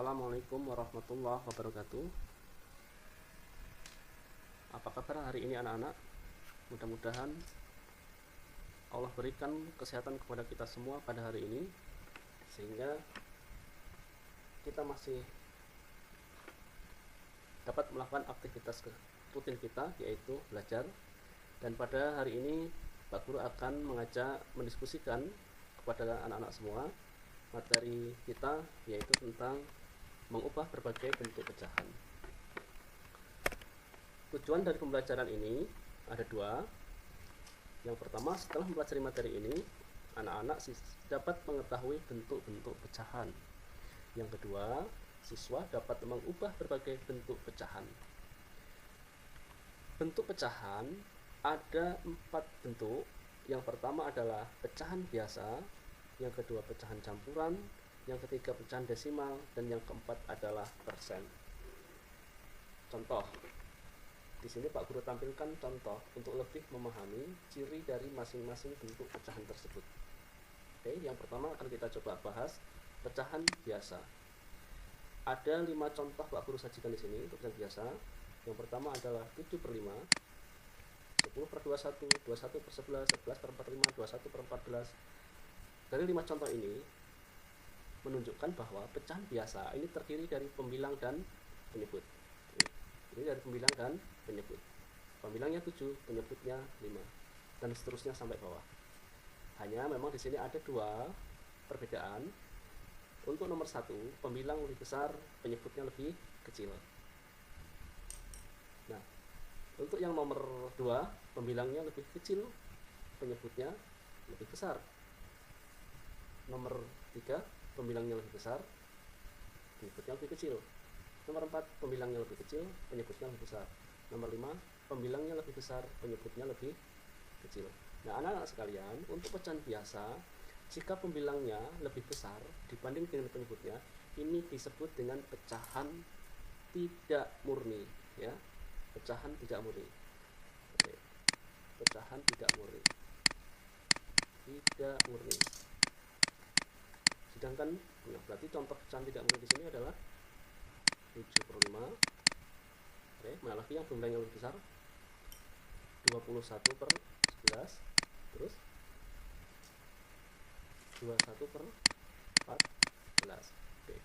Assalamualaikum warahmatullahi wabarakatuh. Apa kabar hari ini anak-anak? Mudah-mudahan Allah berikan kesehatan kepada kita semua pada hari ini, sehingga kita masih dapat melakukan aktivitas rutin kita, yaitu belajar. Dan pada hari ini Pak Guru akan mendiskusikan kepada anak-anak semua materi kita, yaitu tentang mengubah berbagai bentuk pecahan. Tujuan dari pembelajaran ini ada dua. Yang pertama, setelah mempelajari materi ini, anak-anak dapat mengetahui bentuk-bentuk pecahan. Yang kedua, siswa dapat mengubah berbagai bentuk pecahan. Bentuk pecahan ada 4 bentuk. Yang pertama adalah pecahan biasa, yang kedua pecahan campuran, yang ketiga pecahan desimal, dan yang keempat adalah persen. Contoh, di sini Pak Guru tampilkan contoh untuk lebih memahami ciri dari masing-masing bentuk pecahan tersebut. Oke, yang pertama akan kita coba bahas pecahan biasa. Ada 5 contoh Pak Guru sajikan di sini untuk pecahan biasa. Yang pertama adalah 7/5, 10/21, 21/11, 11/45, 21/14. Dari 5 contoh ini menunjukkan bahwa pecahan biasa ini terdiri dari pembilang dan penyebut. Ini dari pembilang dan penyebut. Pembilangnya 7, penyebutnya 5, dan seterusnya sampai bawah. Hanya memang di sini ada 2 perbedaan. Untuk nomor 1, pembilang lebih besar, penyebutnya lebih kecil. Nah, untuk yang nomor 2, pembilangnya lebih kecil, penyebutnya lebih besar. Nomor 3, pembilangnya lebih besar, penyebutnya lebih kecil. Nomor 4, pembilangnya lebih kecil, penyebutnya lebih besar. Nomor 5, pembilangnya lebih besar, penyebutnya lebih kecil. Nah, anak-anak sekalian, untuk pecahan biasa, jika pembilangnya lebih besar dibanding dengan penyebutnya, ini disebut dengan pecahan tidak murni, ya. Pecahan tidak murni. Oke. Pecahan tidak murni. Tidak murni. Sedangkan, berarti contoh pecahan tidak murni di sini adalah 7/5. Oke, mana lagi yang pembilangnya lebih besar? 21/11, terus 21/14. Oke.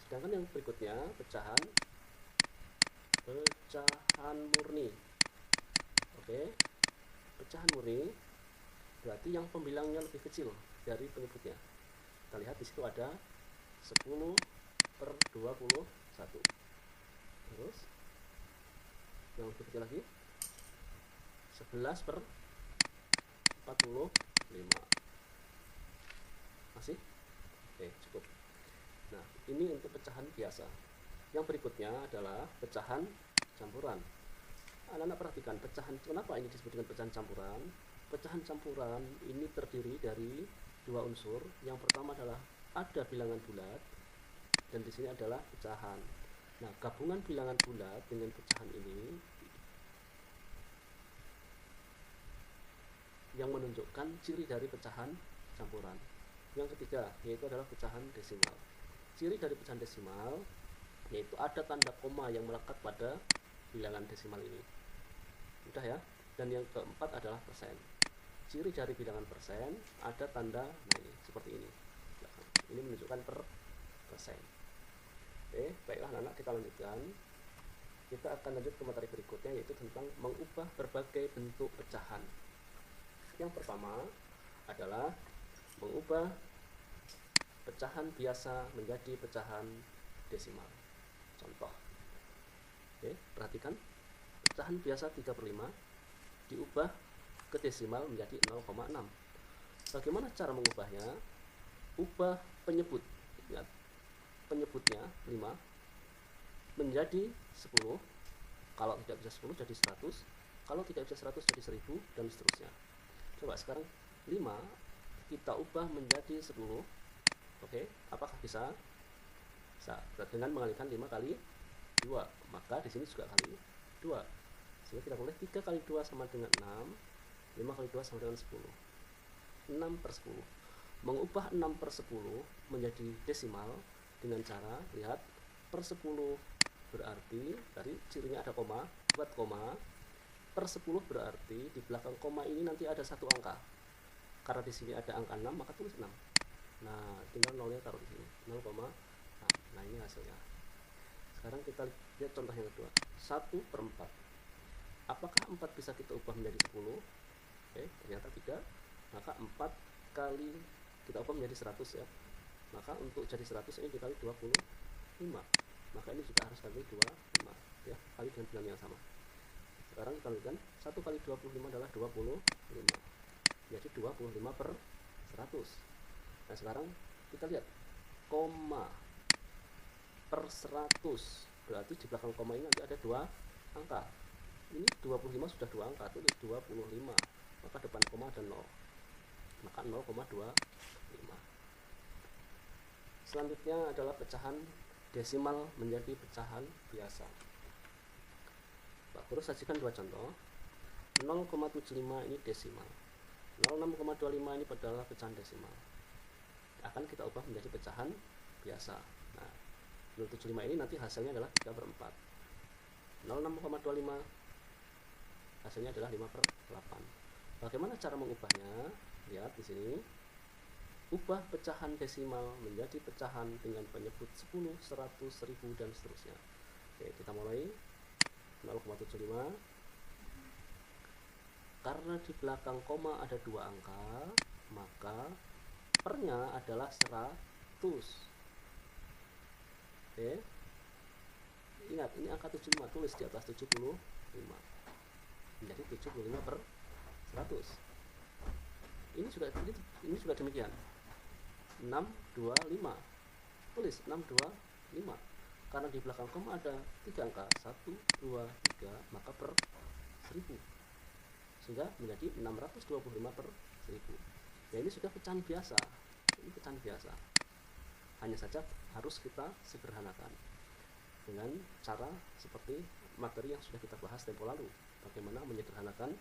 Sedangkan yang berikutnya pecahan murni. Oke. Pecahan murni berarti yang pembilangnya lebih kecil dari penyebutnya. Kita lihat di situ ada 10/21. Terus yang lebih kecil lagi 11/45. Masih? Oke, cukup. Nah, ini untuk pecahan biasa. Yang berikutnya adalah pecahan campuran. Anak-anak perhatikan pecahan, kenapa ini disebut dengan pecahan campuran? Pecahan campuran ini terdiri dari 2 unsur. Yang pertama adalah ada bilangan bulat, dan di sini adalah pecahan. Nah, gabungan bilangan bulat dengan pecahan ini yang menunjukkan ciri dari pecahan campuran. Yang ketiga yaitu adalah pecahan desimal. Ciri dari pecahan desimal yaitu ada tanda koma yang melekat pada bilangan desimal ini. Mudah ya. Dan yang keempat adalah persen. Ciri dari bilangan persen ada tanda seperti ini. Ini menunjukkan persen. Oke, baiklah anak-anak, kita lanjutkan. Kita akan lanjut ke materi berikutnya, yaitu tentang mengubah berbagai bentuk pecahan. Yang pertama adalah mengubah pecahan biasa menjadi pecahan desimal. Contoh. Oke, perhatikan. Pecahan biasa 3/5 diubah ke desimal menjadi 0,6. Bagaimana cara mengubahnya? Ubah penyebut. Ingat, penyebutnya 5 menjadi 10. Kalau tidak bisa 10 jadi 100. Kalau tidak bisa 100 jadi 1000, dan seterusnya. Coba sekarang 5 kita ubah menjadi 10. Oke, apakah bisa? Bisa. Dengan mengalihkan 5 kali 2. Maka di sini juga kali 2. Sehingga kita boleh 3 kali 2 sama dengan 6. 5 kali 2 sama dengan 10. 6/10. Mengubah 6/10 menjadi desimal dengan cara, lihat, per 10 berarti dari cirinya ada koma, buat koma. Per 10 berarti di belakang koma ini nanti ada satu angka. Karena di sini ada angka 6, maka tulis 6. Nah, tinggal nolnya taruh di sini. 0,6. Nah, ini hasilnya. Sekarang kita lihat contoh yang kedua. 1/4. Apakah 4 bisa kita ubah menjadi 10? Oke, ternyata tidak. Maka 4 kali kita ubah menjadi 100 ya. Maka untuk jadi 100 ini dikali 25. Maka ini juga harus kali 25 ya, kali dengan bilang yang sama. Sekarang kita lihat 1 kali 25 adalah 25. Jadi 25 per 100. Nah, sekarang kita lihat koma per 100 berarti di belakang koma ini nanti ada 2 angka. Ini 25 sudah 2 angka, tulis 25. Maka depan koma ada 0. Maka 0,25. Selanjutnya adalah pecahan desimal menjadi pecahan biasa. Pak Guru sajikan 2 contoh. 0,75 ini desimal. 06,25 ini adalah pecahan desimal. Akan kita ubah menjadi pecahan biasa. Nah, 0,75 ini nanti hasilnya adalah 3/4. 06,25 hasilnya adalah 5/8. Bagaimana cara mengubahnya? Lihat di sini. Ubah pecahan desimal menjadi pecahan dengan penyebut 10, 100, 1000 dan seterusnya. Oke, kita mulai. 0,75. Karena di belakang koma ada 2 angka, maka pernya adalah 100. Oke. Ingat, ini angka 75, tulis di atas 75. Menjadi 75/100. Ini juga demikian. 625. Tulis 625. Karena di belakang koma ada 3 angka, 1, 2, 3, maka per 1000. Sehingga menjadi 625/1000. Ya, ini sudah pecahan biasa. Ini pecahan biasa. Hanya saja harus kita sederhanakan dengan cara seperti materi yang sudah kita bahas tempo lalu. Bagaimana menyederhanakan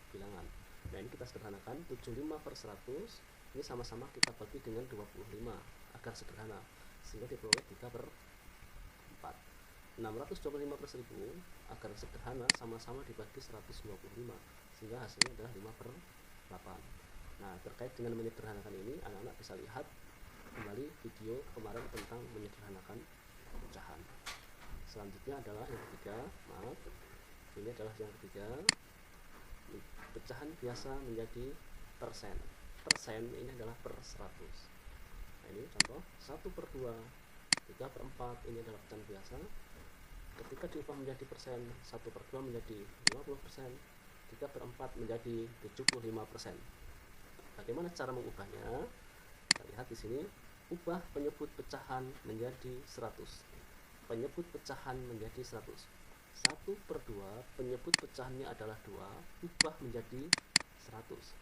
bilangan. Nah, ini kita sederhanakan. 75/100 ini sama-sama kita bagi dengan 25 agar sederhana, sehingga diperoleh 3/4. 625/1000 agar sederhana sama-sama dibagi 125, sehingga hasilnya adalah 5/8. Nah, terkait dengan menyederhanakan ini, anak-anak bisa lihat kembali video kemarin tentang menyederhanakan pecahan. Selanjutnya adalah yang ketiga. Ini adalah yang ketiga. Pecahan biasa menjadi persen. Persen ini adalah per 100. Nah, ini contoh 1/2, 3/4 ini adalah pecahan biasa. Ketika diubah menjadi persen, 1/2 menjadi 50%, 3/4 menjadi 75%. Bagaimana cara mengubahnya? Kita lihat di sini. Ubah penyebut pecahan menjadi 100. Penyebut pecahan menjadi 100. 1/2 penyebut pecahannya adalah 2, ubah menjadi 100.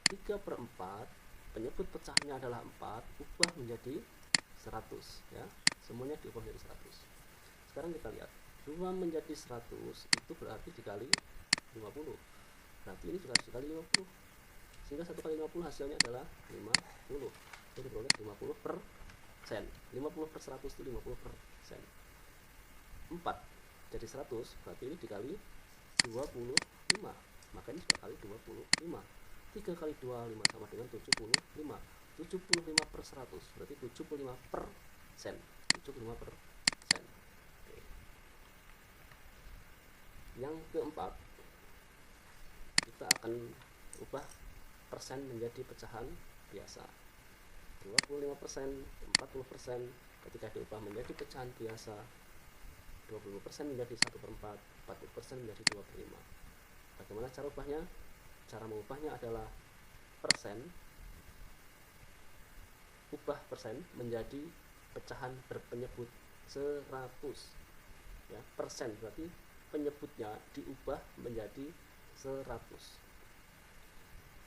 3/4 penyebut pecahannya adalah 4, ubah menjadi 100 ya. Semuanya diubah menjadi 100. Sekarang kita lihat. 2 menjadi 100 itu berarti dikali 50. Berarti ini juga harus dikali 50. Sehingga 1 kali 50 hasilnya adalah 50. Jadi diperoleh 50%. 50/100 itu 50%. 4 jadi 100, berarti ini dikali 25. Maka ini juga kali 25. 3 kali 25 sama dengan 75. 75/100 berarti 75%. 75%. Oke. Yang keempat, kita akan ubah persen menjadi pecahan biasa. 25%, 40% ketika diubah menjadi pecahan biasa. 20% menjadi 1/4, 40% menjadi 25. Bagaimana cara ubahnya? Cara mengubahnya adalah persen. Ubah persen menjadi pecahan berpenyebut 100. Ya, persen berarti penyebutnya diubah menjadi 100.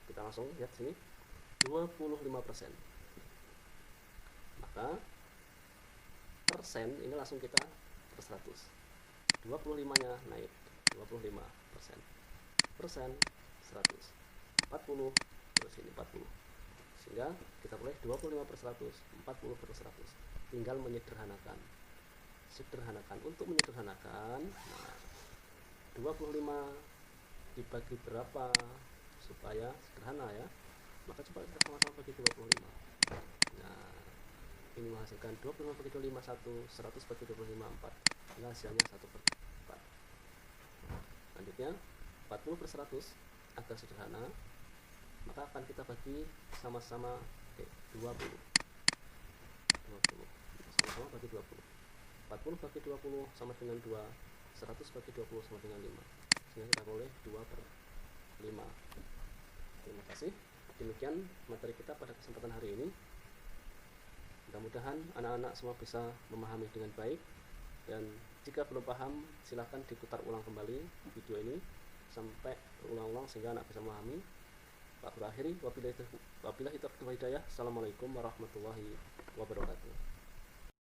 Kita langsung lihat sini. 25%. Maka persen ini langsung kita per 100. 25-nya naik 25%. Persen 100. 40 terus ini 40. Sehingga kita boleh 25/100, 40/100. Tinggal menyederhanakan. sederhanakan. Untuk menyederhanakan, nah, 25 dibagi berapa supaya sederhana ya, maka coba kita sama-sama bagi 25. Nah, ini menghasilkan 25 bagi 25 1, 100 bagi 25 4, nah, hasilnya 1/4. Selanjutnya 40 per 100 agar sederhana, maka akan kita bagi sama-sama 20 sama-sama bagi 20. 40 bagi 20 sama dengan 2, 100 bagi 20 sama dengan 5, sehingga kita boleh 2/5. Terima kasih. Demikian materi kita pada kesempatan hari ini. Mudah-mudahan anak-anak semua bisa memahami dengan baik, dan jika belum paham silahkan diputar ulang kembali video ini sampai berulang-ulang sehingga anak bisa memahami. Pak berakhiri, wabillahi taufiq wal hidayah. Assalamualaikum warahmatullahi wabarakatuh.